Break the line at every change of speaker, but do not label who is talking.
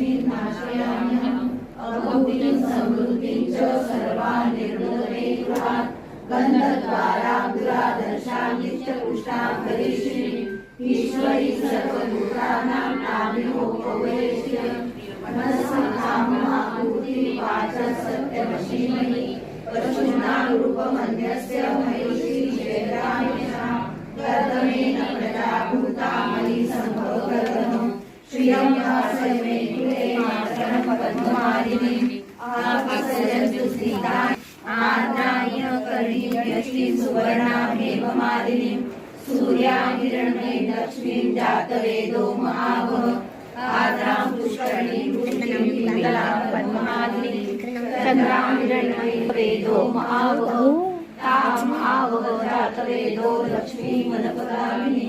लक्ष्मीं नाशयाम्यहम् अभूतिं समृद्धिं च सर्वान् निर्मूलने गृहात् गन्धद्वारा दुरादर्शान्नित्यपुष्टां करिष्ये ईश्वरी सर्वभूतानां नाभिमुखोपवेश्य मनस्संधामहाभूतिवाच सत्यवशीमहि पशूनां रूपमन्यस्य महिषी क्षेत्राणिषां कर्दमेन प्रजाभूता मयि सम्भवकर्दमः श्रियं वासय मे कुले मातरं पद्ममालिनीम् आपसयन्तु स्थितान् आर्द्राय कर्णीयश्रीं सुवर्णां हेममालिनीम् सूर्यां हिरण्मयीं लक्ष्मीं जातवेदो महावः आर्द्रां पुष्करीं पुष्टिं पिङ्गलां पद्ममालिनीं चन्द्रां हिरण्मयीं वेदो महावः तां महावः जातवेदो लक्ष्मीं मनपगामिनीम्।